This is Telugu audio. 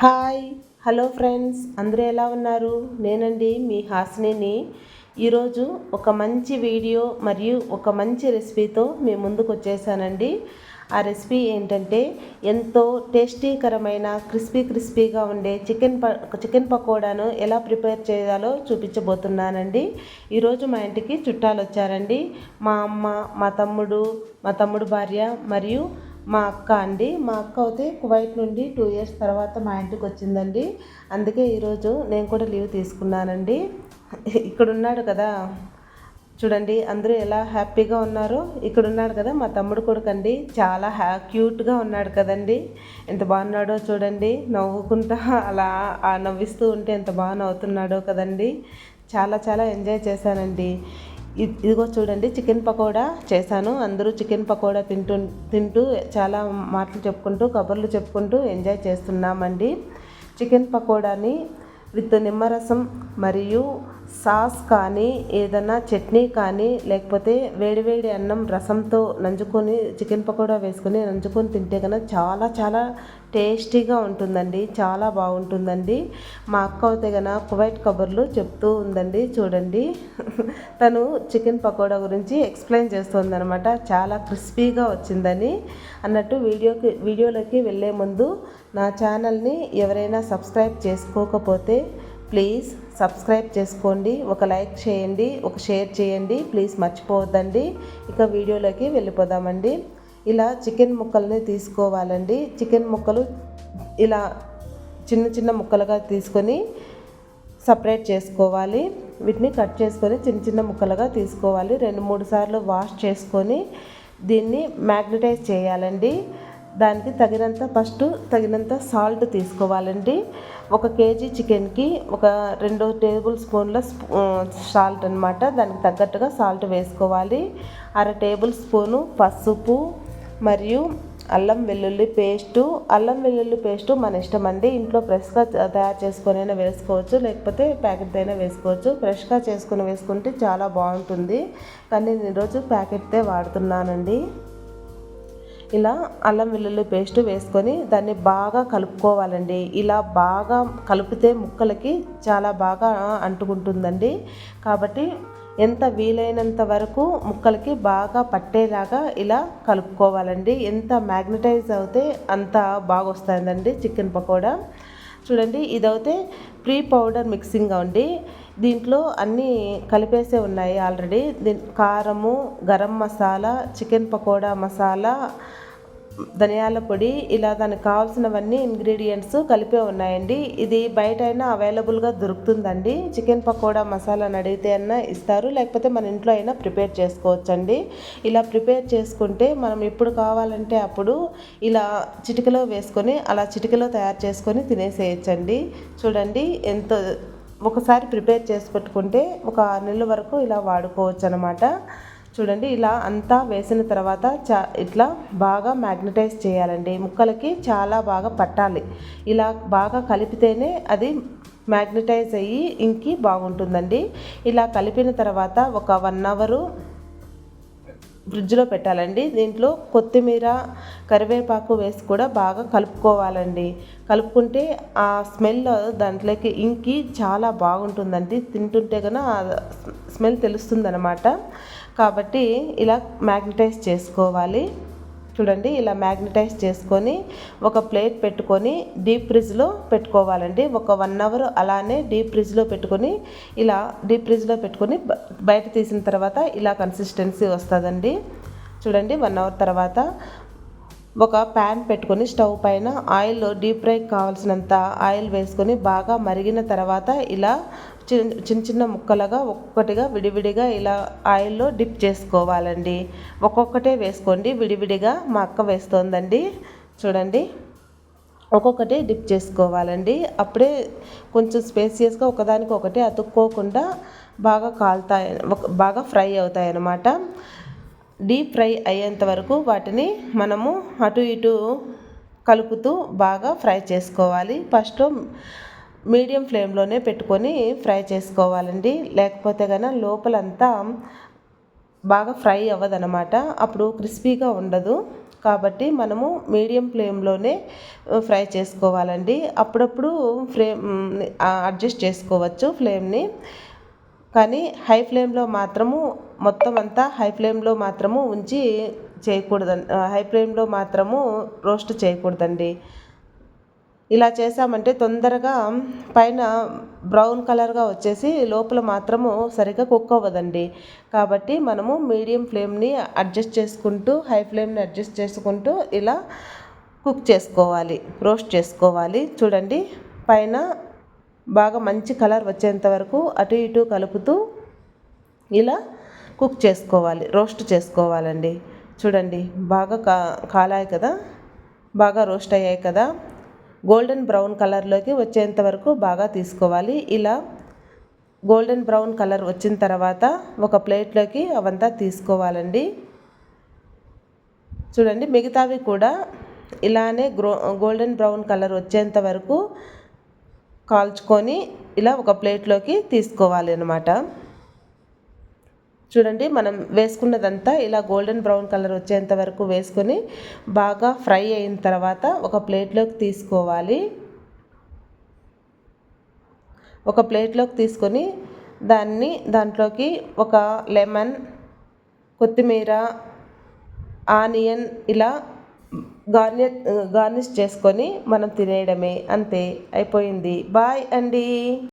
హాయ్ హలో ఫ్రెండ్స్, అందరూ ఎలా ఉన్నారు? నేనండి మీ హాసినిని. ఈరోజు ఒక మంచి వీడియో మరియు ఒక మంచి రెసిపీతో మీ ముందుకు వచ్చేసానండి. ఆ రెసిపీ ఏంటంటే ఎంతో టేస్టీకరమైన క్రిస్పీగా ఉండే చికెన్ పకోడాను ఎలా ప్రిపేర్ చేయాలో చూపించబోతున్నానండి. ఈరోజు మా ఇంటికి చుట్టాలు వచ్చారండి. మా అమ్మ, మా తమ్ముడు భార్య మరియు మా అక్క అండి. మా అక్క అయితే కువైట్ నుండి 2 ఇయర్స్ తర్వాత మా ఇంటికి వచ్చిందండి. అందుకే ఈరోజు నేను కూడా లీవ్ తీసుకున్నానండి. ఇక్కడ ఉన్నాడు కదా, చూడండి అందరూ ఎలా హ్యాపీగా ఉన్నారో. ఇక్కడ ఉన్నాడు కదా మా తమ్ముడు కొడుకు అండి, చాలా క్యూట్గా ఉన్నాడు కదండి. ఎంత బాగున్నాడో చూడండి, నవ్వుకుంటా అలా నవ్విస్తూ ఉంటే ఎంత బాగా నవ్వుతున్నాడో కదండి. చాలా ఎంజాయ్ చేశానండి. ఇదిగో చూడండి, చికెన్ పకోడా చేశాను. అందరూ చికెన్ పకోడా తింటూ చాలా మాటలు చెప్పుకుంటూ కబుర్లు చెప్పుకుంటూ ఎంజాయ్ చేస్తున్నామండి. చికెన్ పకోడాని విత్ నిమ్మరసం మరియు సాస్ కానీ ఏదైనా చట్నీ కానీ లేకపోతే వేడివేడి అన్నం రసంతో నంచుకొని చికెన్ పకోడా వేసుకొని నంచుకొని తింటే కనుక చాలా టేస్టీగా ఉంటుందండి. చాలా బాగుంటుందండి. మా అక్క అయితే కనుక కువైట్ కబుర్లు చెప్తూ ఉందండి. చూడండి, తను చికెన్ పకోడా గురించి ఎక్స్ప్లెయిన్ చేస్తుందనమాట. చాలా క్రిస్పీగా వచ్చిందని అన్నట్టు. వీడియోలోకి వెళ్ళే ముందు నా ఛానల్ని ఎవరైనా సబ్స్క్రైబ్ చేసుకోకపోతే ప్లీజ్ సబ్స్క్రైబ్ చేసుకోండి, ఒక లైక్ చేయండి, ఒక షేర్ చేయండి, ప్లీజ్ మర్చిపోవద్దండి. ఇక వీడియోలోకి వెళ్ళిపోదామండి. ఇలా చికెన్ ముక్కల్ని తీసుకోవాలండి. చికెన్ ముక్కలు ఇలా చిన్న ముక్కలుగా తీసుకొని సపరేట్ చేసుకోవాలి. వీటిని కట్ చేసుకొని చిన్న ముక్కలుగా తీసుకోవాలి. 2-3 సార్లు వాష్ చేసుకొని దీన్ని మ్యాగ్నటైజ్ చేయాలండి. దానికి తగినంత సాల్ట్ తీసుకోవాలండి. 1 కేజీ చికెన్కి ఒక 2 టేబుల్ స్పూన్ల సాల్ట్ అనమాట. దానికి తగ్గట్టుగా సాల్ట్ వేసుకోవాలి. 1/2 టేబుల్ స్పూను పసుపు మరియు అల్లం వెల్లుల్లి పేస్టు మన ఇష్టం అండి. ఇంట్లో ఫ్రెష్గా తయారు చేసుకొని అయినా వేసుకోవచ్చు, లేకపోతే ప్యాకెట్ అయినా వేసుకోవచ్చు. ఫ్రెష్గా చేసుకొని వేసుకుంటే చాలా బాగుంటుంది, కానీ నేను ఈరోజు ప్యాకెట్తే వాడుతున్నానండి. ఇలా అల్లం వెల్లుల్లి పేస్ట్ వేసుకొని దాన్ని బాగా కలుపుకోవాలండి. ఇలా బాగా కలిపితే ముక్కలకి చాలా బాగా అంటుకుంటుందండి. కాబట్టి ఎంత వీలైనంత వరకు ముక్కలకి బాగా పట్టేలాగా ఇలా కలుపుకోవాలండి. ఎంత మ్యాగ్నటైజ్ అవుతే అంత బాగా వస్తుందండి చికెన్ పకోడా. చూడండి, ఇదైతే ప్రీ పౌడర్ మిక్సింగ్ అండి. దీంట్లో అన్నీ కలిపేసే ఉన్నాయి ఆల్రెడీ. కారము, గరం మసాలా, చికెన్ పకోడా మసాలా, ధనియాల పొడి, ఇలా దానికి కావాల్సినవన్నీ ఇంగ్రీడియంట్స్ కలిపే ఉన్నాయండి. ఇది బయట అయినా అవైలబుల్గా దొరుకుతుందండి. చికెన్ పకోడా మసాలాని అడిగితే అయినా ఇస్తారు, లేకపోతే మన ఇంట్లో అయినా ప్రిపేర్ చేసుకోవచ్చండి. ఇలా ప్రిపేర్ చేసుకుంటే మనం ఎప్పుడు కావాలంటే అప్పుడు ఇలా చిటికలో వేసుకొని అలా చిటికలో తయారు చేసుకొని తినేసేయచ్చండి. చూడండి, ఎంతో ఒకసారి ప్రిపేర్ చేసి పెట్టుకుంటే ఒక 6 నెలల వరకు ఇలా వాడుకోవచ్చు అనమాట. చూడండి, ఇలా అంతా వేసిన తర్వాత ఇట్లా బాగా మ్యాగ్నటైజ్ చేయాలండి. ముక్కలకి చాలా బాగా పట్టాలి. ఇలా బాగా కలిపితేనే అది మ్యాగ్నటైజ్ అయ్యి ఇంకి బాగుంటుందండి. ఇలా కలిపిన తర్వాత ఒక 1 అవర్ ఫ్రిడ్జ్లో పెట్టాలండి. దీంట్లో కొత్తిమీర, కరివేపాకు వేసి కూడా బాగా కలుపుకోవాలండి. కలుపుకుంటే ఆ స్మెల్ దాంట్లోకి ఇంకి చాలా బాగుంటుందండి. తింటుంటే కనుక స్మెల్ తెలుస్తుందన్నమాట. కాబట్టి ఇలా మ్యాగ్నటైజ్ చేసుకోవాలి. చూడండి, ఇలా మ్యాగ్నటైజ్ చేసుకొని ఒక ప్లేట్ పెట్టుకొని డీప్ ఫ్రిడ్జ్లో పెట్టుకోవాలండి. ఒక 1 అవర్ అలానే డీప్ ఫ్రిడ్జ్లో పెట్టుకొని బయట తీసిన తర్వాత ఇలా కన్సిస్టెన్సీ వస్తుందండి. చూడండి, 1 అవర్ తర్వాత ఒక ప్యాన్ పెట్టుకొని స్టవ్ పైన డీప్ ఫ్రైకి కావాల్సినంత ఆయిల్ వేసుకొని బాగా మరిగిన తర్వాత ఇలా చిన్న ముక్కలుగా ఒక్కొక్కటిగా విడివిడిగా ఇలా ఆయిల్లో డిప్ చేసుకోవాలండి. ఒక్కొక్కటే వేసుకోండి విడివిడిగా. మా అక్క వేస్తోందండి. చూడండి, ఒక్కొక్కటి డిప్ చేసుకోవాలండి. అప్పుడే కొంచెం స్పేసియస్గా ఒకదానికొకటి అతుక్కోకుండా బాగా ఫ్రై అవుతాయి అన్నమాట. డీప్ ఫ్రై అయ్యేంత వరకు వాటిని మనము అటు ఇటు కలుపుతూ బాగా ఫ్రై చేసుకోవాలి. ఫస్ట్ మీడియం ఫ్లేమ్లోనే పెట్టుకొని ఫ్రై చేసుకోవాలండి, లేకపోతే కనుక లోపలంతా బాగా ఫ్రై అవ్వదనమాట. అప్పుడు క్రిస్పీగా ఉండదు. కాబట్టి మనము మీడియం ఫ్లేమ్లోనే ఫ్రై చేసుకోవాలండి. అప్పుడప్పుడు ఫ్లేమ్ అడ్జస్ట్ చేసుకోవచ్చు ఫ్లేమ్ని. కానీ హై ఫ్లేమ్లో మాత్రము మొత్తం అంతా హై ఫ్లేమ్లో మాత్రము ఉంచి చేయకూడదండి. హై ఫ్లేమ్లో మాత్రము రోస్ట్ చేయకూడదండి. ఇలా చేసామంటే తొందరగా పైన బ్రౌన్ కలర్గా వచ్చేసి లోపల మాత్రము సరిగ్గా కుక్ అవ్వదండి. కాబట్టి మనము మీడియం ఫ్లేమ్ని అడ్జస్ట్ చేసుకుంటూ హై ఫ్లేమ్ని అడ్జస్ట్ చేసుకుంటూ ఇలా కుక్ చేసుకోవాలి, రోస్ట్ చేసుకోవాలి. చూడండి, పైన బాగా మంచి కలర్ వచ్చేంత వరకు అటు ఇటు కలుపుతూ ఇలా కుక్ చేసుకోవాలి, రోస్ట్ చేసుకోవాలండి. చూడండి, బాగా కాలాయి కదా, బాగా రోస్ట్ అయ్యాయి కదా. గోల్డెన్ బ్రౌన్ కలర్లోకి వచ్చేంత వరకు బాగా తీసుకోవాలి. ఇలా గోల్డెన్ బ్రౌన్ కలర్ వచ్చిన తర్వాత ఒక ప్లేట్లోకి అవంతా తీసుకోవాలండి. చూడండి, మిగతావి కూడా ఇలానే గోల్డెన్ బ్రౌన్ కలర్ వచ్చేంత వరకు కాల్చుకొని ఇలా ఒక ప్లేట్లోకి తీసుకోవాలి అన్నమాట. చూడండి, మనం వేసుకున్నదంతా ఇలా గోల్డెన్ బ్రౌన్ కలర్ వచ్చేంత వరకు వేసుకొని బాగా ఫ్రై అయిన తర్వాత ఒక ప్లేట్లోకి తీసుకోవాలి. ఒక ప్లేట్లోకి తీసుకొని దాంట్లోకి ఒక లెమన్, కొత్తిమీర, ఆనియన్ ఇలా గార్నిష్ చేసుకొని మనం తినేయడమే. అంతే, అయిపోయింది. బాయ్ అండి.